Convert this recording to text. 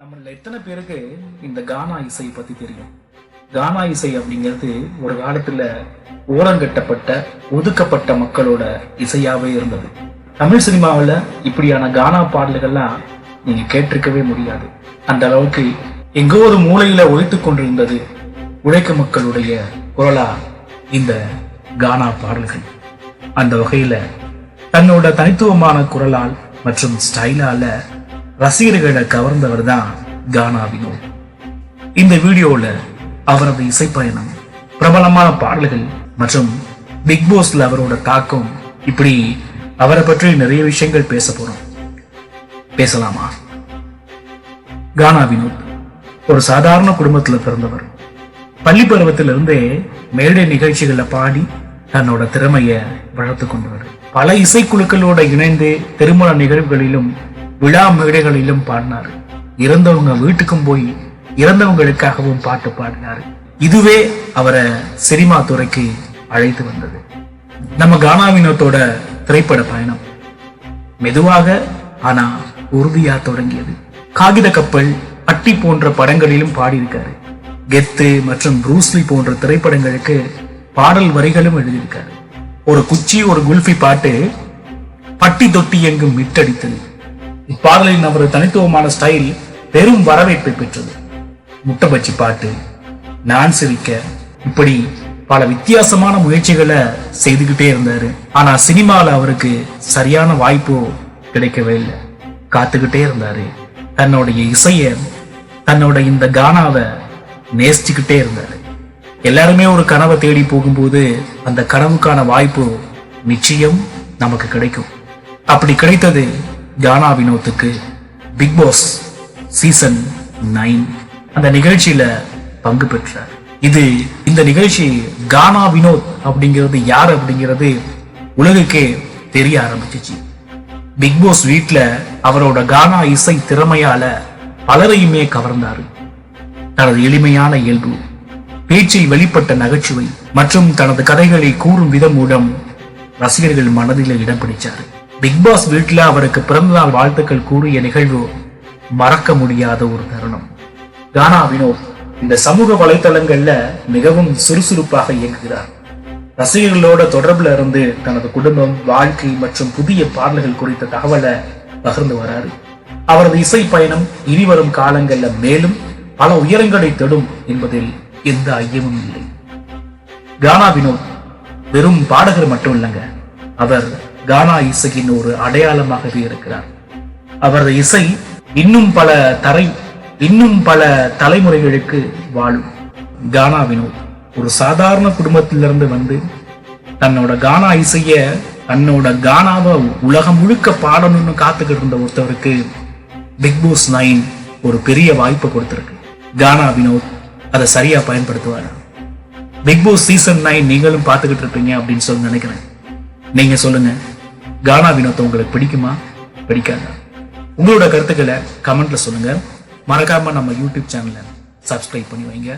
நம்மள எத்தனை பேருக்கு இந்த கானா இசை பத்தி தெரியும்? கானா இசை அப்படிங்கிறது ஒரு காலத்துல ஓரங்கட்டப்பட்ட ஒதுக்கப்பட்ட மக்களோட இசையாவே இருந்தது. தமிழ் சினிமாவில் இப்படியான கானா பாடல்கள்லாம் நீங்க கேட்டிருக்கவே முடியாது. அந்த அளவுக்கு எங்கோ ஒரு மூலையில ஒழித்து கொண்டிருந்தது உழைக்க மக்களுடைய குரலா இந்த கானா பாடல்கள். அந்த வகையில தன்னோட தனித்துவமான குரலால் மற்றும் ஸ்டைலால ரசிகர்களை கவர்ந்தவர் தான் கானா வினோத். இந்த வீடியோல அவரது இசைப்பயணம், பிரபலமான பாடல்கள் மற்றும் பிக் பாஸ்ல அவரோட தாக்கம், இப்படி அவரை பற்றி நிறைய விஷயங்கள் பேச போறோம். பேசலாமா? கானா வினோத் ஒரு சாதாரண குடும்பத்துல பிறந்தவர். பள்ளி பருவத்திலிருந்தே மேடை நிகழ்ச்சிகளை பாடி தன்னோட திறமைய வளர்த்து கொண்டவர். பல இசைக்குழுக்களோட இணைந்து திருமண நிகழ்வுகளிலும் விழா மேடைகளிலும் பாடினார். இறந்தவங்க வீட்டுக்கும் போய் இறந்தவங்களுக்காகவும் பாட்டு பாடினார். இதுவே அவரை சினிமா துறைக்கு அழைத்து வந்தது. நம்ம கானா வினோத்தோட திரைப்பட பயணம் மெதுவாக ஆனா உறுதியா தொடங்கியது. காகித கப்பல், அட்டி போன்ற படங்களிலும் பாடியிருக்காரு. கெத்து மற்றும் ப்ரூஸ்லி போன்ற திரைப்படங்களுக்கு பாடல் வரிகளும் எழுதியிருக்காரு. ஒரு குச்சி ஒரு குல்ஃபி பாட்டு பட்டி தொட்டி எங்கும் மிட்டடித்தது. இப்பாடலின் அவரது தனித்துவமான ஸ்டைல் பெரும் வரவேற்பை பெற்றது. முட்டை பச்சி பாட்டு, நான் சிரிக்க, இப்படி பல வித்தியாசமான முயற்சிகளை செய்துகிட்டே இருந்தாரு. ஆனா சினிமால அவருக்கு சரியான வாய்ப்போ கிடைக்கவே இல்லை. காத்துக்கிட்டே இருந்தாரு. தன்னுடைய இசைய, தன்னோட இந்த கானாவை நேசிச்சுக்கிட்டே இருந்தாரு. எல்லாருமே ஒரு கனவை தேடி போகும்போது அந்த கனவுக்கான வாய்ப்பு நிச்சயம் நமக்கு கிடைக்கும். அப்படி கிடைத்தது கானா வினோத்துக்கு. பிக் பாஸ் சீசன் 9 அந்த நிகழ்ச்சியில பங்கு பெற்றார். இந்த நிகழ்ச்சி கானா வினோத் அப்படிங்கிறது யார் அப்படிங்கிறது உலகுக்கே தெரிய ஆரம்பிச்சிச்சு. பிக் பாஸ் வீட்டுல அவரோட கானா இசை திறமையால பலரையுமே கவர்ந்தாரு. தனது எளிமையான இயல்பு, பேச்சில் வெளிப்பட்ட நகைச்சுவை மற்றும் தனது கதைகளை கூறும் விதம் மூலம் ரசிகர்கள் மனதில் இடம் பிடிச்சாரு. பிக் பாஸ் வீட்டுல அவருக்கு பிறந்தநாள் வாழ்த்துக்கள் கூறிய நிகழ்வு மறக்க முடியாத ஒரு தருணம். கானா வினோத் இந்த சமூக வலைத்தளங்கள்ல மிகவும் சுறுசுறுப்பாக இயங்குகிறார். ரசிகர்களோட தொடர்புல இருந்து தனது குடும்பம், வாழ்க்கை மற்றும் புதிய பாடல்கள் குறித்த தகவலை பகிர்ந்து வராரு. அவரது இசை பயணம் இனிவரும் காலங்கள்ல மேலும் பல உயரங்களை தொடும் என்பதில் எந்த ஐயமும் இல்லை. கானா வினோத் வெறும் பாடகர் மட்டும் இல்லைங்க, அவர் கானா இசையின் ஒரு அடையாளமாகவே இருக்கிறார். அவரது இசை இன்னும் பல தலைமுறைகளுக்கு வாழும். கானா வினோத் ஒரு சாதாரண குடும்பத்திலிருந்து வந்து தன்னோட கானா இசைய, தன்னோட கானாவை உலகம் முழுக்க பாடணும்னு காத்துக்கிட்டு இருந்த ஒருத்தவருக்கு பிக் பாஸ் 9 ஒரு பெரிய வாய்ப்பை கொடுத்திருக்கு. கானா வினோத் அதை சரியா பயன்படுத்துவார். பிக் பாஸ் சீசன் 9 நீங்களும் பார்த்துக்கிட்டு இருப்பீங்க அப்படின்னு சொல்லி நினைக்கிறேன். நீங்க சொல்லுங்க, கானா வினோத் உங்களுக்கு பிடிக்குமா, பிடிக்காதா? உங்களோட கருத்துக்களை கமெண்ட்ல சொல்லுங்க. மறக்காம நம்ம யூடியூப் சேனலை சப்ஸ்கிரைப் பண்ணி வைங்க.